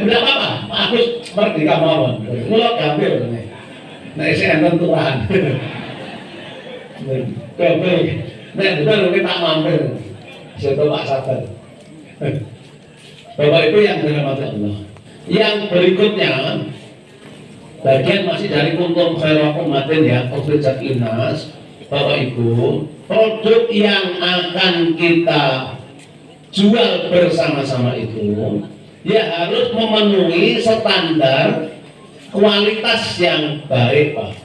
Tidak apa-apa, aku merdeka mawon. Mulai gambir nih. Nah, saya enten turahan. Gambir. Nah, betul kita mampir. Saya Pak Sabar. Bapak Ibu yang dirahmati Allah. Yang berikutnya, bagian masih dari kuntum khairu ummatin ya, ukhrijat linnas. Bapak Ibu, produk yang akan kita jual bersama-sama itu ya harus memenuhi standar kualitas yang baik, Pak.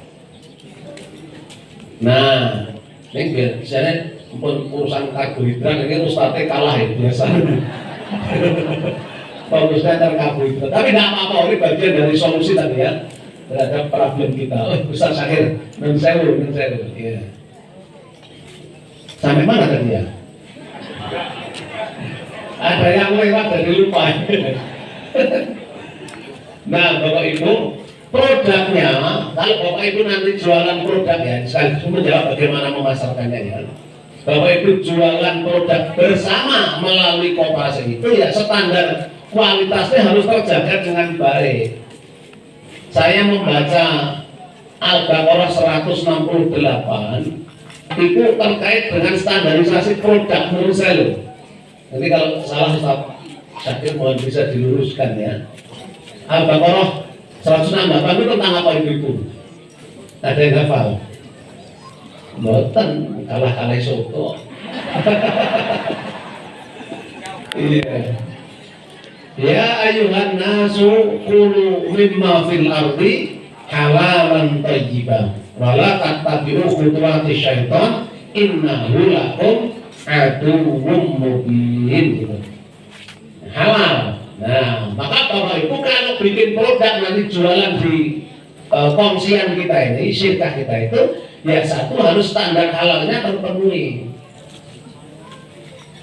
Nah, ini biasanya urusan karbohidrat ini ustadznya kalah ya biasa. Bagusnya karbohidrat, tapi tidak apa-apa, ini bagian dari solusi tadi ya terhadap problem kita. Oh, Ustaz Syakir, non sewu. Ya. Sampai mana tadi ya? Ada yang lewat dari lupa. Nah, Bapak Ibu, produknya, kalau Bapak Ibu nanti jualan produk ya, sekaligus menjawab bagaimana memasarkannya ya. Bapak Ibu jualan produk bersama melalui koperasi itu ya standar kualitasnya harus terjaga dengan baik. Saya membaca Al-Baqarah 168 itu terkait dengan standarisasi produk menurut saya loh. Jadi kalau salah Ustaz Syakir mohon bisa diluruskan ya. Al-Baqarah 168 itu tentang apa itu? Ada yang hafal? Mboten, kalah soto. Iya. Ya ayuhan nasu kulu mimma fil ardi halalan thayyiban wala tattabi'u khutuwati syaitan innahu lakum aduwwum mubin gitu. Halal. Nah, maka Bapak Ibu kalau bikin produk nanti jualan di kongsian kita ini, syirkah kita itu, ya satu harus standar halalnya terpenuhi.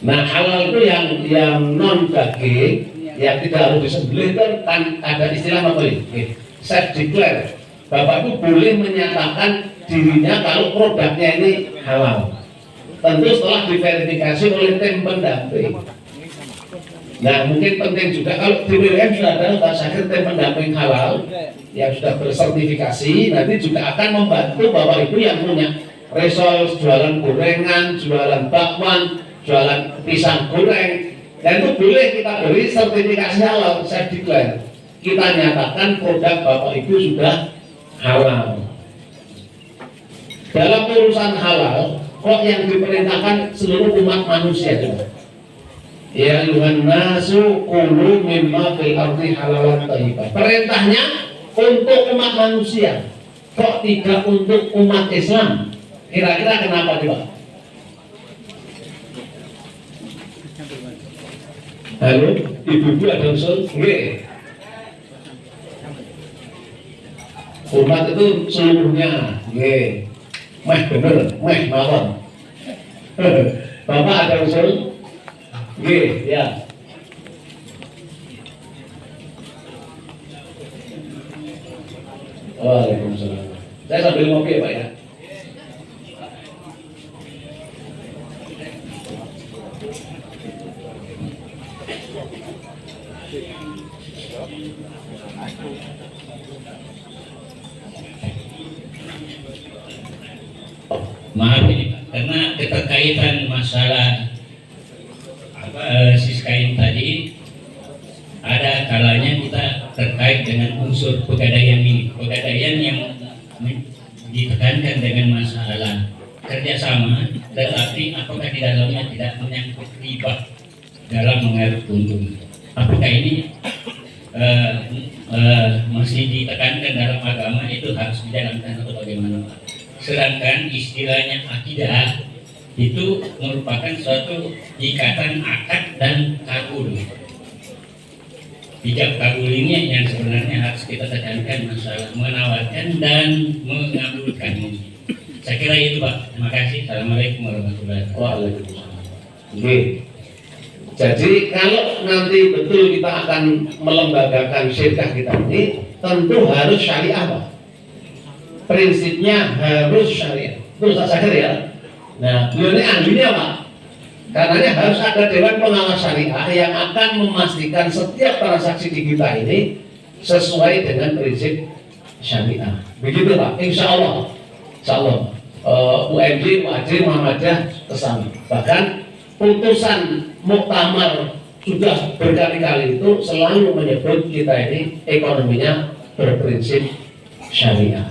Nah, halal itu yang non daging, yang tidak harus disembelih itu kan ada istilah apa ini? Self declare. Bapak Ibu boleh menyatakan dirinya kalau produknya ini halal. Tentu setelah diverifikasi oleh tim pendamping. Nah, mungkin penting juga kalau di BWM sudah ada Ustaz Syakir tim pendamping halal yang sudah bersertifikasi, nanti juga akan membantu Bapak Ibu yang punya resource jualan gorengan, jualan bakwan, jualan pisang goreng, dan itu boleh kita beri sertifikasi halal, saya declare. Kita nyatakan produk Bapak Ibu sudah halal. Dalam urusan halal, kok yang diperintahkan seluruh umat manusia juga. Ya ayuhan nasu kulu mimma fil ardi halalan thayyiban. Perintahnya untuk umat manusia, kok tidak untuk umat Islam? Kira-kira kenapa coba? Halo, ibu-ibu ada usul? Nggih. Umat itu seluruhnya, nggih. Meh bener, meh mawon. Bapak ada usul? Nggih, ya. Waalaikumsalam. Saya sambil ngopi ya Pak ya. Maaf ini Pak, karena keterkaitan masalah siskain tadi, ada kalanya kita terkait dengan unsur pegadaian ini, pegadaian yang ditekankan dengan masalah kerjasama, tetapi apakah di dalamnya tidak menyangkut riba dalam mengeruk untung? Apakah ini masih ditekankan dalam agama itu harus dijalankan atau bagaimana Pak? Sedangkan istilahnya akidah itu merupakan suatu ikatan akad dan kabul. Ijab kabul ini yang sebenarnya harus kita tekankan masalah menawarkan dan mengabulkan. Saya kira itu Pak. Terima kasih. Assalamualaikum warahmatullahi wabarakatuh. Waalaikumsalam. Oke. Jadi kalau nanti betul kita akan melembagakan syirkah kita ini, tentu harus syariah Pak. Prinsipnya harus syariah. Terus saya kira ya. Nah, beliau ini ahlinya Pak. Karenanya harus ada Dewan Pengawas Syariah yang akan memastikan setiap transaksi di kita ini sesuai dengan prinsip syariah. Begitu Pak, insya Allah. Insya Allah. UMJ, Muadzin, Muhammadiyah kesana. Bahkan putusan muktamar sudah berkali-kali itu selalu menyebut kita ini ekonominya berprinsip syariah.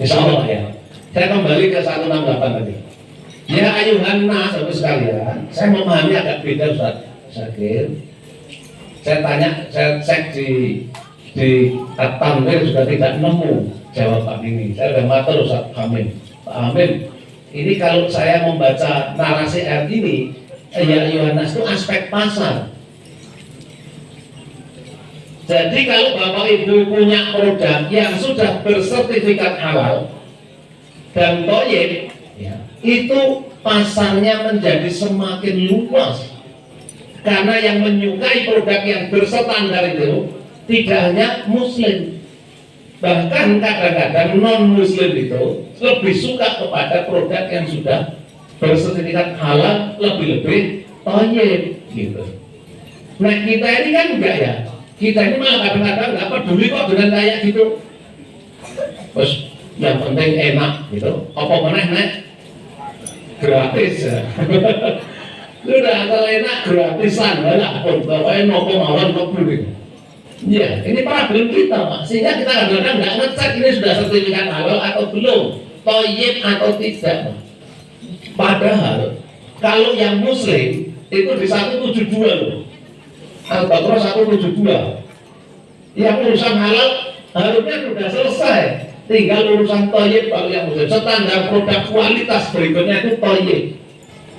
Insya Allah ya. Saya kembali ke 168 tadi. Ya ayuhan nas, Bapak sekalian, saya memahami agak beda Ustaz Syakir. Saya tanya, saya cek di At-Tanwir juga tidak nemu jawaban ini. Saya sudah matur Ustaz Hamim. Pak Hamim, ini kalau saya membaca narasi ayat ini, ya ayuhan nas itu aspek pasar. Jadi kalau Bapak Ibu punya produk yang sudah bersertifikat halal dan thayyib, ya, itu pasarnya menjadi semakin luas. Karena yang menyukai produk yang berstandar itu tidak hanya muslim, bahkan kadang-kadang non muslim itu lebih suka kepada produk yang sudah bersertifikat halal, lebih-lebih thayyib gitu. Nah kita ini kan enggak ya, kita ini malah kadang-kadang nggak peduli kok dengan kayak gitu. Terus yang penting enak gitu, apa meneh nek gratis ya. Sudah kalau enak gratisan lah, pokoknya nopo mawon kebeli. Ya, ini problem kita Pak. Sehingga kita kadang-kadang nggak ngecek ini sudah sertifikat halal atau belum, thayyib atau tidak Pak. Padahal kalau yang muslim itu di 172 loh. Al-Baqarah 172. Yang urusan halal harusnya sudah selesai. Tinggal urusan thayyib kalau yang muslim. Standar produk kualitas berikutnya itu thayyib.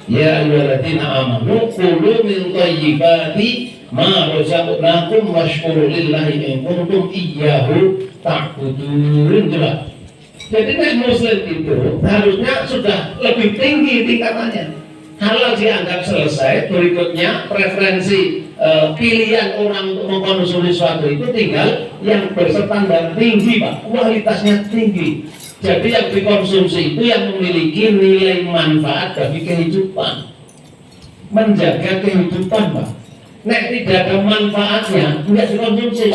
Ya ayyuhalladzina amanu kulu min thayyibati ma razaqnakum washkuru lillahi in kuntum iyyahu ta'budun. Jadi nek muslim itu harusnya sudah lebih tinggi tingkatannya. Halal dianggap selesai, berikutnya preferensi pilihan orang untuk mengkonsumsi sesuatu itu tinggal yang berstandar tinggi Pak, kualitasnya tinggi. Jadi yang dikonsumsi itu yang memiliki nilai manfaat bagi kehidupan, menjaga kehidupan Pak. Nek tidak ada manfaatnya, tidak dikonsumsi.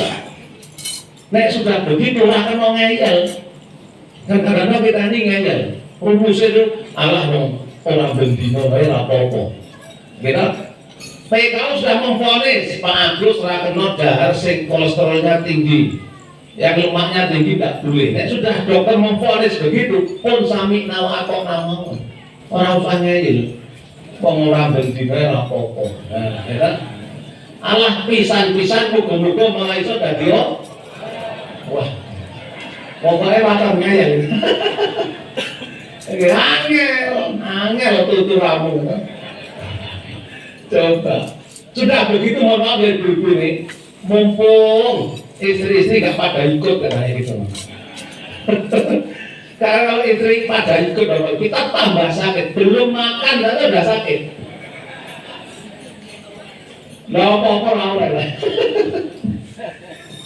Nek sudah begitu akan mau ngeyel. Dan karena kita ini ngeyel, rumus itu Allah orang bendino wae ora apa-apa. Kita PKU sudah memvonis Pak Agus ora kena dahar sing kolesterolnya tinggi, yang lemaknya tinggi tidak boleh. Nek sudah dokter memvonis begitu, pun sami nawa atau nama orang usah ngeyel. Wong ora bendino wae ora apa-apa. Nah, ya kan? Allah pisan-pisan muga-muga malah iso dadi wah. Pokoknya makan ngeyel. Angel tuturamu. Coba. Sudah begitu mohon maaf ya ibu ini, mumpung istri-istri gak pada ikut katanya gitu. Karena kalau istri pada ikut, kita tambah sakit. Belum makan, kita udah sakit. Nggak apa-apa lah.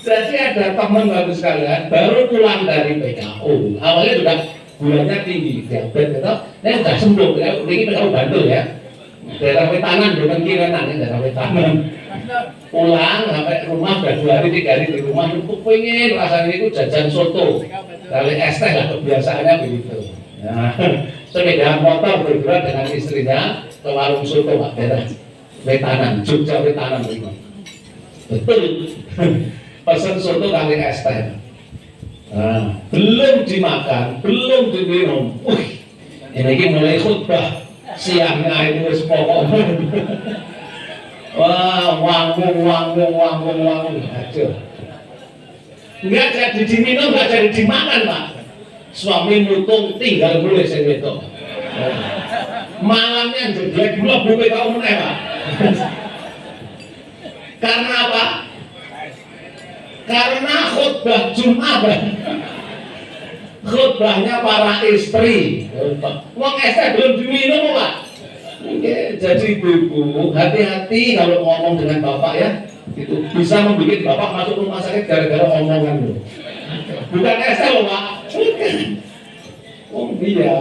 Jadi ada teman bagus sekalian, baru pulang dari PKU. Awalnya sudah gulanya tinggi, diabetes itu, ini sudah sembuh. Ini PKU Bantul ya. Daerah Wetanan, bukan Kirenan, ini daerah Wetanan. Pulang sampai rumah sudah 2 hari 3 hari di rumah, itu pengen rasanya itu jajan soto. Kali es teh lah kebiasaannya begitu. Nah, sepeda motor bergerak dengan istrinya ke warung soto Pak, daerah Wetanan, Jogja Wetanan itu. Betul. Pesan soto kali es teh. Nah, belum dimakan, belum diminum. Ini mulai khutbah siangnya itu wis pokok. Wah, wangung. Aduh. Enggak jadi diminum, enggak jadi dimakan, Pak. Suami mutung tinggal mulai sing wedok. Malamnya jelek gula buke kau meneh, Pak. Karena apa? Karena khutbah Jumat. Khutbahnya para istri. Wong es belum diminum Pak. Jadi ibu-ibu hati-hati kalau ngomong dengan bapak ya. Itu bisa membuat bapak masuk rumah sakit gara-gara omongan loh. Bukan es loh Pak. Oh iya.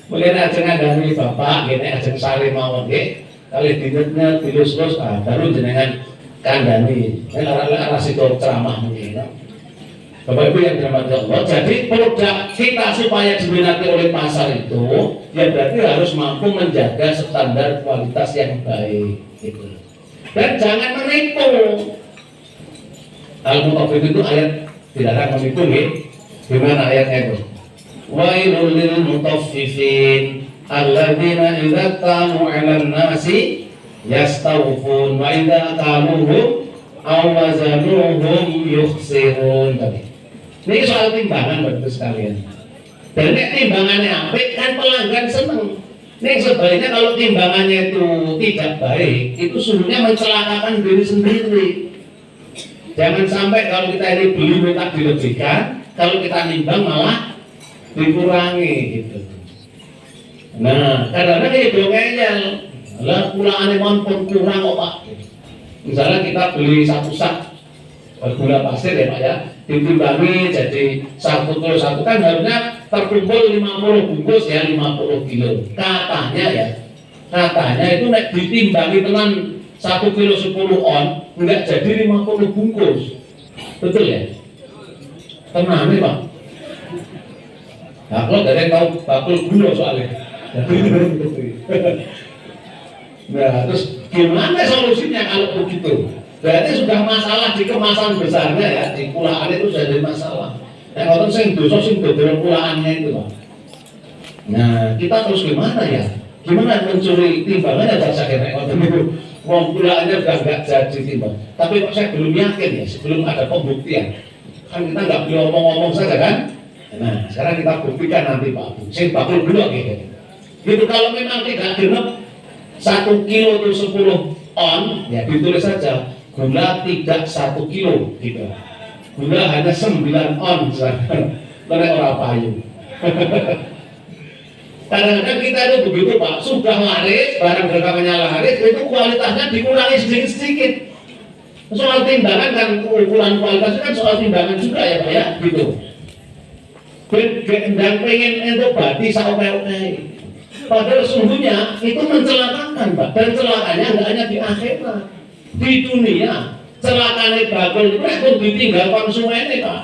Mungkin aja ngandani bapak, gini aja sari mawon nggih. Kali dinetnya dilus-lus, baru jenengan kandani. Ini arah situ ceramah mungkin. Bapak Ibu yang dirahmati Allah, jadi produk kita supaya diminati oleh pasar itu, ya berarti harus mampu menjaga standar kualitas yang baik. Gitu. Dan jangan menipu. Al-Mutaffifin itu ayat dilarang menipu, gimana ayatnya itu? Wailul lil mutaffifin alladzina idza qamu 'alan nasi yastawfun wa idza qamuhum aw wazanuhum yukhsirun. Ini soal timbangan Bapak sekalian. Dan ini timbangannya apik kan pelanggan seneng. Ini sebaliknya kalau timbangannya itu tidak baik, itu sungguhnya mencelakakan diri sendiri. Jangan sampai kalau kita ini beli minta dilebihkan, kalau kita nimbang malah dikurangi gitu. Nah, kadang-kadang ini dongengel, lah pulaannya pun kurang kok Pak. Misalnya kita beli satu sak gula pasir ya Pak ya, ditimbangi jadi 1 kilo satu kan harusnya terkumpul 50 bungkus ya 50 kilo. Katanya itu nek ditimbangi tenan 1 kilo 10 on enggak jadi 50 bungkus. Betul ya? Tenang nih Pak. Nah, kalau dari tahu bakul gula soalnya. Nah, terus gimana solusinya kalau begitu? Berarti sudah masalah di kemasan besarnya ya, di pulaan itu sudah jadi masalah. Yang orang sing dosa sing dodol pulaannya itu Pak. Nah, kita terus gimana ya? Gimana mencuri timbangannya bahasa kena orang itu? Wong pulaannya sudah nggak jadi timbang. Tapi kok saya belum yakin ya, sebelum ada pembuktian. Kan kita nggak boleh omong-omong saja kan? Nah, sekarang kita buktikan nanti Pak. Sing bakul dulu gitu. Gitu kalau memang tidak genep 1 kilo itu 10 on, ya ditulis saja. Gula tidak 1 kilo gitu. Gula hanya 9 on oleh orang payu. Kadang-kadang kita itu begitu Pak, sudah laris, barang dagangannya laris, itu kualitasnya dikurangi sedikit-sedikit. Soal timbangan kan, ukuran kualitasnya kan soal timbangan juga ya Pak ya, gitu. Dan pengen untuk bati saoke-oke. Padahal sesungguhnya itu mencelakakan Pak, dan celakanya nggak hanya di akhirat. Di dunia celakane bakul itu pun ditinggal konsumennya Pak.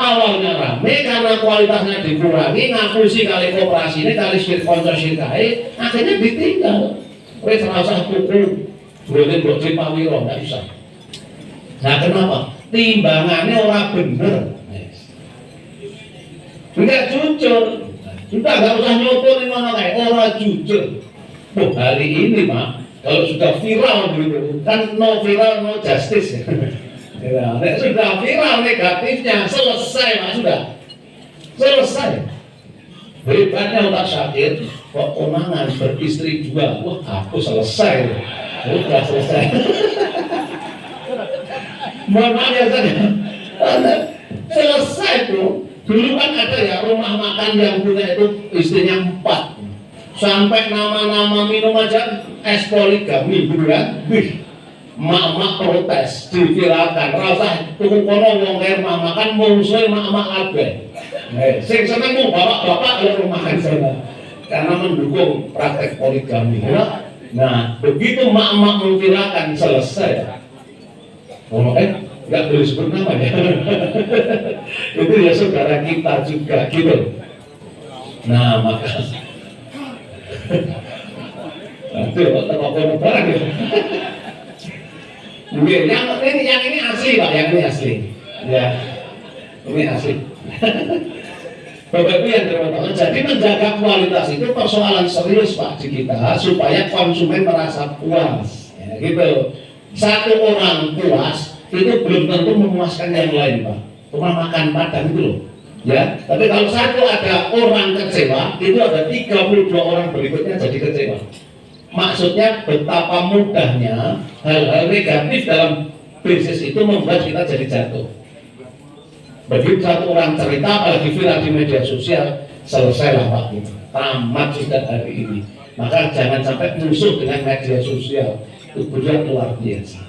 Awalnya rame karena kualitasnya dikurangi, ngapusi kali koperasi ini kali sponsor syirkai, akhirnya ditinggal. Wes rasa tuku, boleh buat Pawiro nggak usah. Nah kenapa? Timbangannya orang bener, nggak jujur. Kita nggak usah nyotorin mana kayak orang jujur. Oh hari ini Pak. Kalau sudah viral begitu, kan no viral no justice ya. Ya, sudah viral negatifnya selesai Mas sudah selesai. Hebatnya otak sakit, kok konangan beristri 2, wah aku selesai, udah selesai. Mohon maaf ya saja, selesai tuh. Dulu kan ada ya rumah makan yang punya itu istrinya 4. Sampai nama-nama minum aja es poligami gitu kan. Wih, mak-mak protes, diviralkan. Rasa tuku kono wong kaya makan musuh mak-mak kabeh. Sing seneng mau bapak-bapak kalau rumahan sana. Karena mendukung praktek poligami. Ya? Nah, begitu mak-mak memviralkan selesai. Oh, nggak boleh sebut nama ya. Itu ya saudara kita juga gitu. Nah, maka itu toko barang ya. Mungkin yang ini asli Pak, yang ini asli. Ya, ini asli. Bapak Ibu yang terhormat, jadi menjaga kualitas itu persoalan serius Pak di kita supaya konsumen merasa puas. Ya, gitu. Satu orang puas itu belum tentu memuaskan yang lain Pak. Cuma makan padang itu loh. Ya, tapi kalau satu ada orang kecewa, itu ada 32 orang berikutnya jadi kecewa. Maksudnya betapa mudahnya hal-hal negatif dalam bisnis itu membuat kita jadi jatuh. Begitu satu orang cerita, apalagi viral di media sosial, selesailah Pak, tamat sudah hari ini. Maka jangan sampai musuh dengan media sosial, itu benar luar biasa.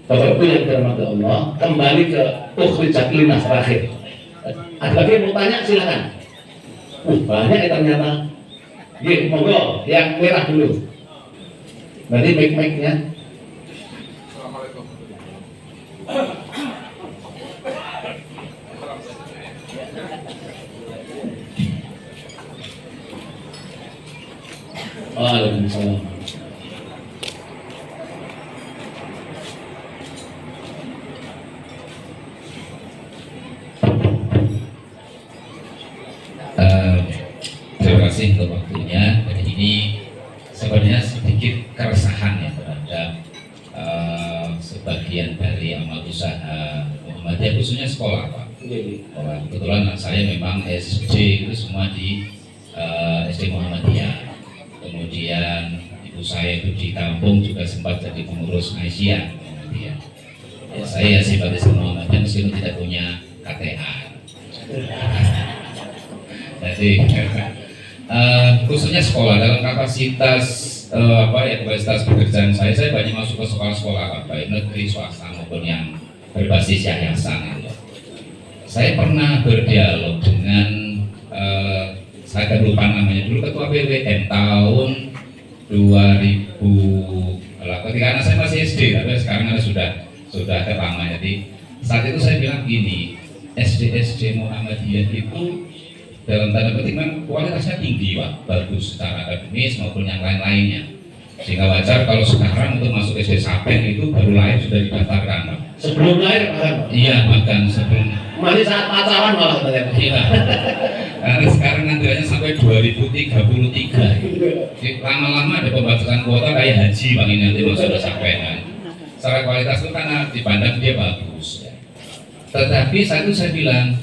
Bapak Ibu yang dirahmati Allah, kembali ke ukhrijat linas terakhir. Ada lagi yang mau tanya silakan. Banyak ya ternyata. Iya, monggo yang merah dulu. Berarti mic-mic-nya. Waalaikumsalam. Terima kasih untuk waktunya. Jadi ini sebenarnya sedikit keresahan ya terhadap sebagian dari amal usaha Muhammadiyah, khususnya sekolah, Pak. Kebetulan saya memang SD itu semua di SD Muhammadiyah. Kemudian ibu saya itu di kampung juga sempat jadi pengurus Aisyah Muhammadiyah. Ya, saya simpatisan Muhammadiyah meskipun tidak punya KTA. Jadi khususnya sekolah dalam kapasitas kapasitas pekerjaan saya banyak masuk ke sekolah-sekolah baik negeri swasta maupun yang berbasis yayasan. Saya pernah berdialog dengan saya lupa namanya dulu ketua BWM tahun 2000 ketika anak saya masih SD, tapi sekarang sudah ketama. Jadi saat itu saya bilang gini, SD Muhammadiyah itu dalam tanda petik memang kualitasnya tinggi, Pak, bagus secara akademis maupun yang lain-lainnya. Sehingga wajar kalau sekarang untuk masuk SD Sapeng itu baru lahir sudah didaftarkan, Pak. Sebelum lahir bahkan? Iya, bahkan sebelum. Masih saat pacaran malah ternyata. Iya. Karena sekarang nantinya sampai 2033. Lama-lama ada pembatasan kuota kayak haji, Bang, ini nanti masuk ke Sapeng kan. Secara kualitas itu karena dipandang dia bagus. Tetapi satu saya bilang,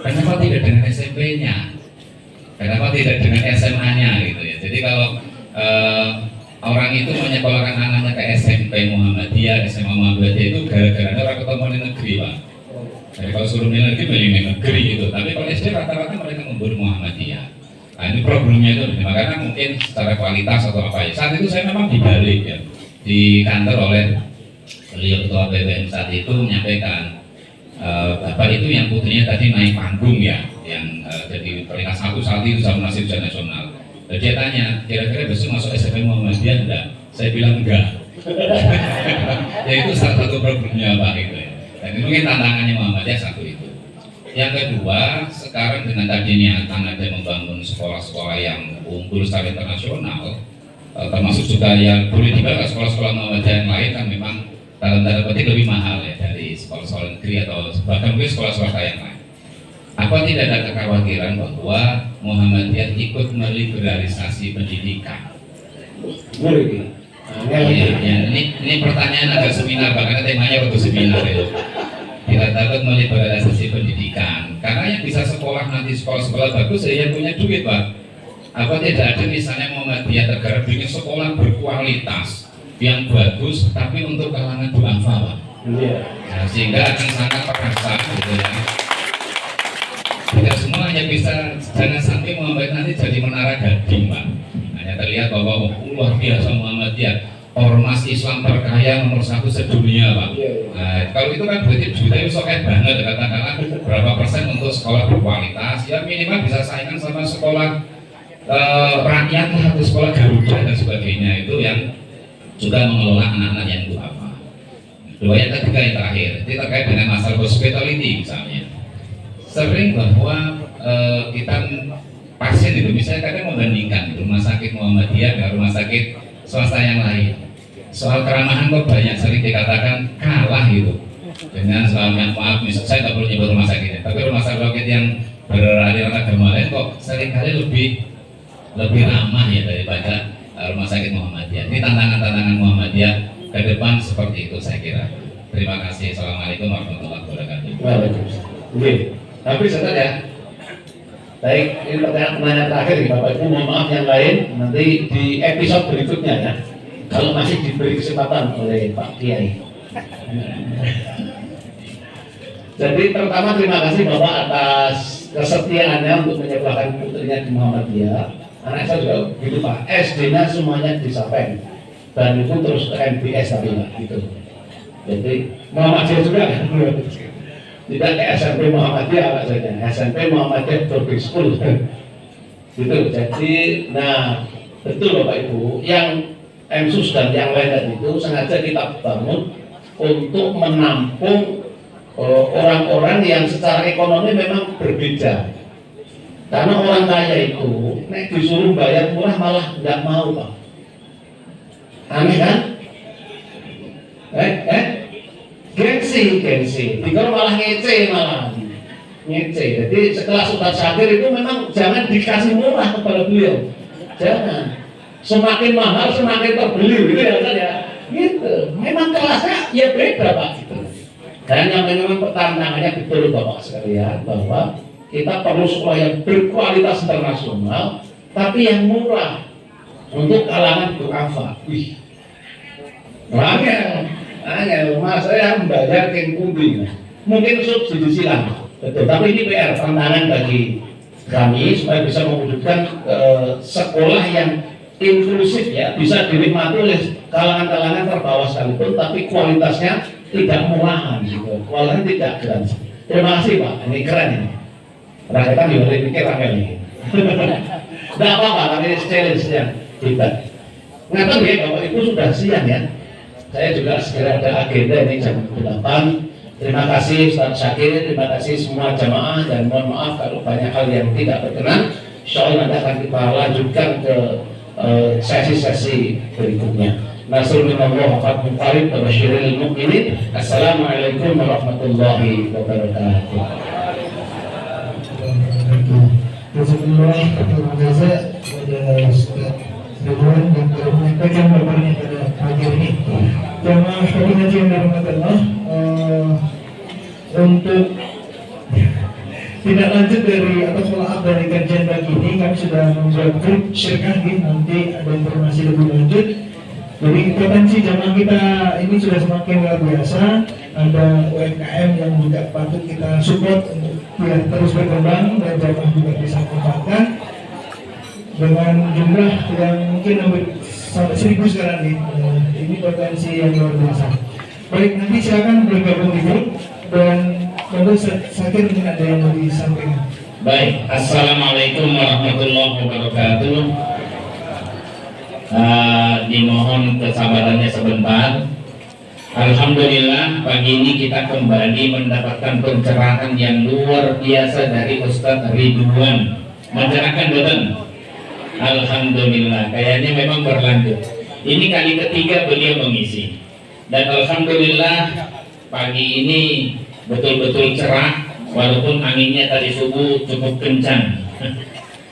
kenapa tidak dengan SMP-nya? Kenapa tidak dengan SMA-nya gitu ya? Jadi kalau orang itu menyekolahkan anaknya ke SMP Muhammadiyah, SMA Muhammadiyah itu gara-gara orang ketemu di negeri, Pak. Jadi kalau suruh milih negeri, milih negeri gitu. Tapi kalau SD rata-rata mereka memburu Muhammadiyah. Nah ini problemnya itu, karena mungkin secara kualitas atau apa ya. Saat itu saya memang dibalik ya, di kantor oleh beliau ketua BWM saat itu menyampaikan, Bapak itu yang putrinya tadi naik panggung ya, yang jadi peringkat 1 saat itu Zamanasi Ujian Nasional. Dan dia tanya, kira-kira besok masuk SMP Muhammadiyah enggak? Saya bilang enggak. Ya itu salah satu problemnya, Pak, gitu ya. Dan itu mungkin tantangannya Muhammadiyah satu itu. Yang kedua, sekarang dengan tadi niatan ada membangun sekolah-sekolah yang unggul secara internasional, termasuk juga yang boleh dibilang sekolah-sekolah Muhammadiyah yang lain kan memang dalam tanda petik lebih mahal ya dari sekolah-sekolah negeri atau bahkan mungkin sekolah-sekolah yang lain. Apa tidak ada kekhawatiran bahwa Muhammadiyah ikut meliberalisasi pendidikan? Boleh. Ini pertanyaan agak seminar, karena temanya waktu seminar itu. Kita takut meliberalisasi pendidikan, karena yang bisa sekolah nanti sekolah-sekolah bagus ya yang punya duit, Pak. Apa tidak ada misalnya Muhammadiyah tergarap bikin sekolah berkualitas yang bagus, tapi untuk kalangan duafa, Pak. Nah, sehingga akan sangat terasa gitu ya. Tidak semuanya bisa, jangan sampai Muhammadiyah nanti jadi menara gading, Pak. Hanya terlihat bahwa luar biasa Muhammadiyah, ormas Islam terkaya nomor 1 sedunia, Pak. Nah, kalau itu kan berarti duitnya itu kayak banget, katakanlah berapa persen untuk sekolah berkualitas, ya minimal bisa saingan sama sekolah rakyat atau sekolah Garuda dan sebagainya, itu yang juga mengelola anak-anak yang duafa. Kedua, yang ketiga, yang terakhir, ini terkait dengan masalah hospitality misalnya. Sering bahwa kita pasien itu misalnya kadang membandingkan rumah sakit Muhammadiyah dengan rumah sakit swasta yang lain. Soal keramahan kok banyak sering dikatakan kalah gitu dengan soal yang maaf, misalnya saya tak perlu nyebut rumah sakitnya, tapi rumah sakit yang beraliran agama lain kok seringkali lebih ramah ya daripada rumah sakit Muhammadiyah. Ini tantangan-tantangan Muhammadiyah ke depan seperti itu saya kira. Terima kasih. Assalamualaikum warahmatullahi wabarakatuh. Waalaikumsalam. Tapi sebentar ya. Baik, ini pertanyaan terakhir nih Bapak Ibu, mohon maaf yang lain nanti di episode berikutnya ya. Kalau masih diberi kesempatan oleh Pak Kiai. Jadi pertama terima kasih Bapak atas kesetiaannya untuk menyekolahkan putrinya di Muhammadiyah. Anak saya juga gitu Pak, SD-nya semuanya di Sapeng dan itu terus ke MBS tadi Pak gitu. Jadi Muhammadiyah juga kan? Tidak ke SMP Muhammadiyah Pak saja, SMP Muhammadiyah Boarding School. Gitu. Jadi, nah betul Bapak Ibu, yang MSUS dan yang lain tadi itu sengaja kita bangun untuk menampung orang-orang yang secara ekonomi memang berbeda. Karena orang kaya itu, nek disuruh bayar murah malah nggak mau Pak. Aneh kan? Gengsi. Dikira malah ngece malah. Jadi setelah Ustaz Syakir itu memang jangan dikasih murah kepada beliau. Jangan. Semakin mahal semakin terbeli gitu ya kan ya. Gitu. Memang kelasnya ya beda Pak gitu. Dan yang memang pertanyaannya betul Bapak sekalian bahwa kita perlu sekolah yang berkualitas internasional tapi yang murah untuk kalangan duafa. Wih. Angel, mas saya membayar king pundi. Mungkin subsidi silang. Betul, tapi ini PR tantangan bagi kami supaya bisa mewujudkan sekolah yang inklusif ya, bisa dinikmati oleh kalangan-kalangan terbawah sekalipun, tapi kualitasnya tidak murahan gitu, kualitasnya tidak gratis. Terima kasih Pak, ini keren ini. Rakyat juga boleh pikir Angel ini. Tidak apa-apa, tapi challenge yang hebat. Ngapain ya Bapak Ibu sudah siang ya? Saya juga segera ada agenda ini jam 8. Terima kasih Ustaz Syakir, terima kasih semua jamaah dan mohon maaf kalau banyak hal yang tidak berkenan. Insya Allah nanti akan kita lanjutkan ke sesi-sesi berikutnya. Nasrullah Fathul Qarib wa Basyiril Mu'minin. Assalamualaikum warahmatullahi wabarakatuh. Jazakallah khairan jazak kepada Ustaz Ridwan yang telah menyampaikan paparannya pada pagi ini. Jamaah sekalian yang dirahmati Allah, untuk tidak lanjut dari atau follow up dari kajian pagi ini, kami sudah membuat grup syirkah nanti ada informasi lebih lanjut. Jadi potensi jamaah kita ini sudah semakin luar biasa. Ada UMKM yang juga patut kita support untuk biar terus berkembang dan jamaah juga bisa manfaatkan dengan jumlah yang mungkin hampir sampai 1000 sekarang nih. Ini potensi yang luar biasa. Baik, nanti silakan bergabung di grup dan tentu Syakir mungkin ada yang mau disampaikan. Baik, assalamualaikum warahmatullahi wabarakatuh. Dimohon kesabarannya sebentar. Alhamdulillah pagi ini kita kembali mendapatkan pencerahan yang luar biasa dari Ustadz Ridwan. Mencerahkan betul. Alhamdulillah, kayaknya memang berlanjut. Ini kali ketiga beliau mengisi. Dan alhamdulillah pagi ini betul-betul cerah, walaupun anginnya tadi subuh cukup kencang.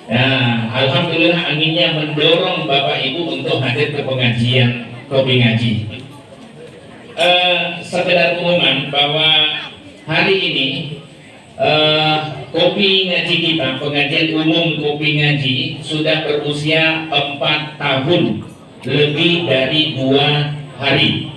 Ya, alhamdulillah anginnya mendorong Bapak Ibu untuk hadir ke pengajian Kopi Ngaji. Sekedar pengumuman bahwa hari ini Kopi Ngaji kita, pengajian umum Kopi Ngaji sudah berusia 4 tahun lebih dari 2 hari.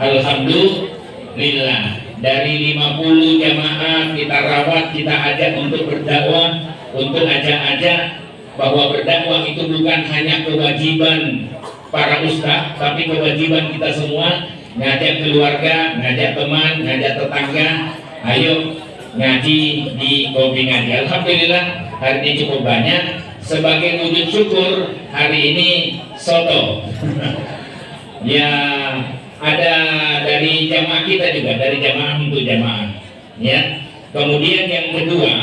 Alhamdulillah, dari 50 jamaah kita rawat, kita ajak untuk berdakwah, untuk ajak-ajak bahwa berdakwah itu bukan hanya kewajiban para ustaz, tapi kewajiban kita semua. Ngajak keluarga, ngajak teman, ngajak tetangga, ayo ngaji di Kopi Ngaji. Alhamdulillah hari ini cukup banyak. Sebagai wujud syukur hari ini soto. Ya, ada dari jamaah kita juga, dari jamaah untuk jamaah. Ya. Kemudian yang kedua,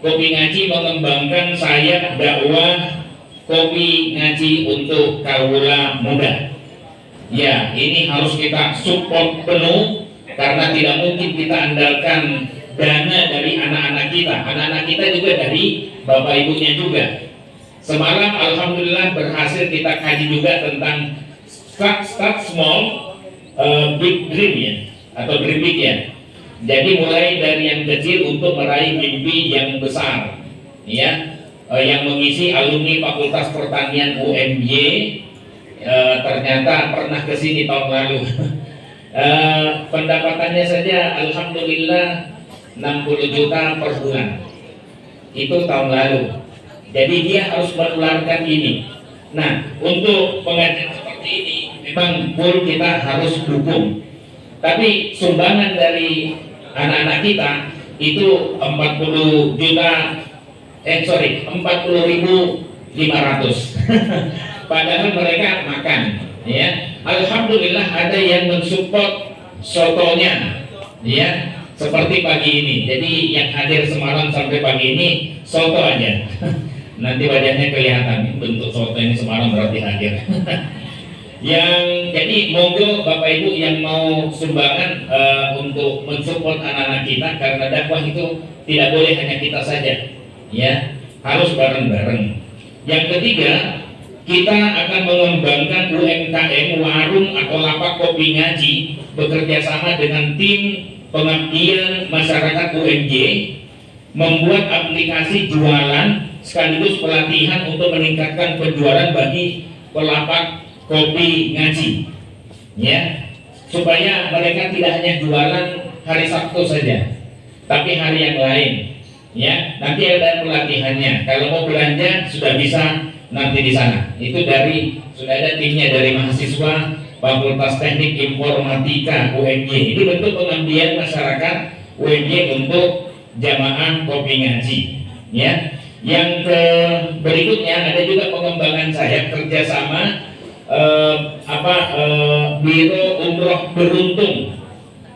Kopi Ngaji mengembangkan sayap dakwah Kopi Ngaji untuk kaula muda. Ya, ini harus kita support penuh karena tidak mungkin kita andalkan dana dari anak-anak kita. Anak-anak kita juga dari bapak ibunya juga. Semalam alhamdulillah berhasil kita kaji juga tentang start small, big dream ya, atau dream big ya. Jadi mulai dari yang kecil untuk meraih mimpi yang besar. Ya, yang mengisi alumni Fakultas Pertanian UMY. Ternyata pernah ke sini tahun lalu. Pendapatannya saja alhamdulillah 60 juta per bulan. Itu tahun lalu. Jadi dia harus menularkan ini. Nah, untuk pengajian seperti ini memang full kita harus dukung. Tapi sumbangan dari anak-anak kita itu 40 juta sorry 40.500. Padahal mereka makan, ya. Alhamdulillah ada yang mensupport sotonya, ya, seperti pagi ini. Jadi yang hadir semalam sampai pagi ini soto aja. Nanti wajahnya kelihatan bentuk soto ini semalam berarti hadir. Yang jadi monggo Bapak Ibu yang mau sumbangan untuk mensupport anak-anak kita, karena dakwah itu tidak boleh hanya kita saja, ya, harus bareng-bareng. Yang ketiga, kita akan mengembangkan UMKM warung atau lapak kopi ngaji bekerja sama dengan tim pengabdian masyarakat UMJ, membuat aplikasi jualan sekaligus pelatihan untuk meningkatkan penjualan bagi pelapak kopi ngaji, ya, supaya mereka tidak hanya jualan hari Sabtu saja, tapi hari yang lain, ya. Nanti ada pelatihannya. Kalau mau belanja sudah bisa nanti di sana. Itu sudah ada timnya dari mahasiswa Fakultas Teknik Informatika UMY. Ini bentuk pengabdian masyarakat UMY untuk jamaah kopi ngaji, ya. Yang berikutnya ada juga pengembangan saya kerjasama Biro Umroh Beruntung.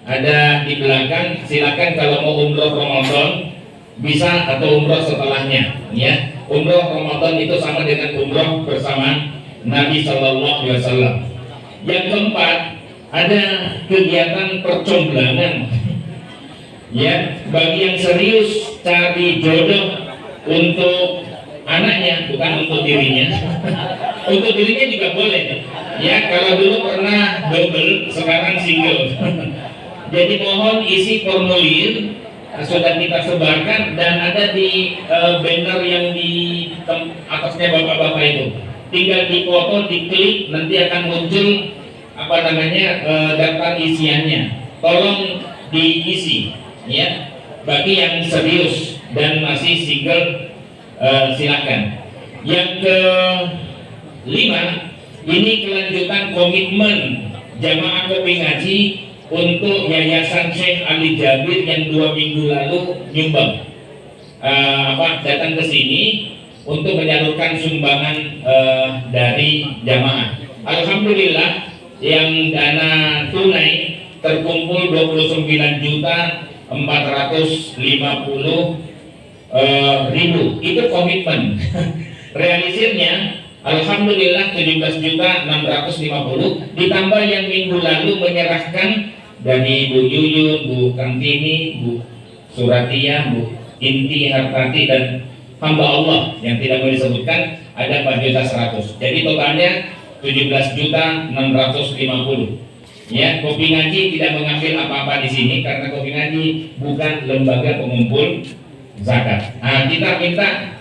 Ada di belakang, silakan kalau mau umroh Ramadan bisa, atau umroh setelahnya, ya. Umroh Ramadan itu sama dengan umroh bersama Nabi Shallallahu Alaihi Wasallam. Yang keempat, ada kegiatan percomblangan, ya, bagi yang serius cari jodoh untuk anaknya, bukan untuk dirinya. Untuk dirinya juga boleh, ya. Kalau dulu pernah double, sekarang single. Jadi mohon isi formulir, sudah kita sebarkan dan ada di banner yang di atasnya bapak-bapak itu. Tinggal dipoto, diklik, nanti akan muncul daftar isiannya. Tolong diisi, ya. Bagi yang serius dan masih single, silakan. Yang kelima, ini kelanjutan komitmen jamaah kopi ngaji untuk Yayasan Syekh Ali Jabir yang 2 minggu lalu nyumbang, datang ke sini untuk menyalurkan sumbangan dari jamaah. Alhamdulillah yang dana tunai terkumpul 29.450.000. Itu komitmen. Realisirnya alhamdulillah 17.650.000, ditambah yang minggu lalu menyerahkan dari Bu Yuyun, Bu Kantini, Bu Suratia, Bu Inti Hartati, dan hamba Allah yang tidak boleh disebutkan ada 4.100.000. Jadi totalnya 17.650.000. Ya, Kopi Ngaji tidak mengambil apa-apa di sini karena Kopi Ngaji bukan lembaga pengumpul zakat. Nah, kita minta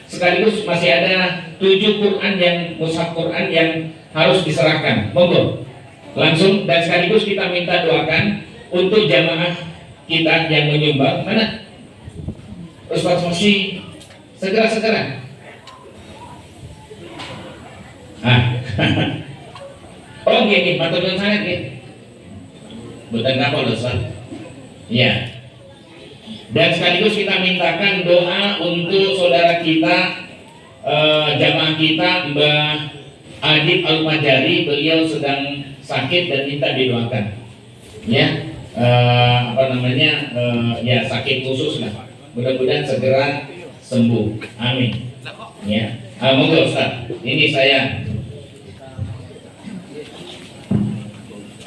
sekaligus masih ada 7 Quran yang mushaf Quran yang harus diserahkan. Monggo langsung, dan sekaligus kita minta doakan untuk jamaah kita yang menyumbang. Mana Ustaz Mosi? Segera. Oh gini, matur nuwun sangat nggih. Mboten napa Ustaz. Ya. Dan sekaligus kita mintakan doa untuk saudara kita, jamaah kita Mbah Adib Al-Majari. Beliau sedang sakit dan minta didoakan, ya. Ya, sakit khusus lah. Mudah-mudahan segera sembuh. Amin. Ya. Monggo Ustaz. Ini saya,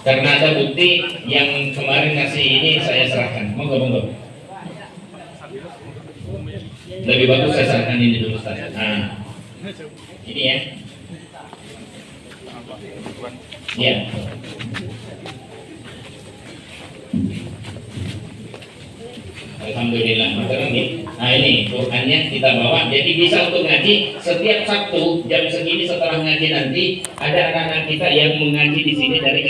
karena ada bukti yang kemarin kasih ini, saya serahkan. Monggo. Lebih bagus saya serahkan ini dulu Ustaz. Nah, ini ya. Ya. Alhamdulillah. Nah ini Qurannya kita bawa, jadi bisa untuk ngaji setiap Sabtu jam segini. Setelah ngaji nanti ada anak-anak kita yang mengaji di sini dari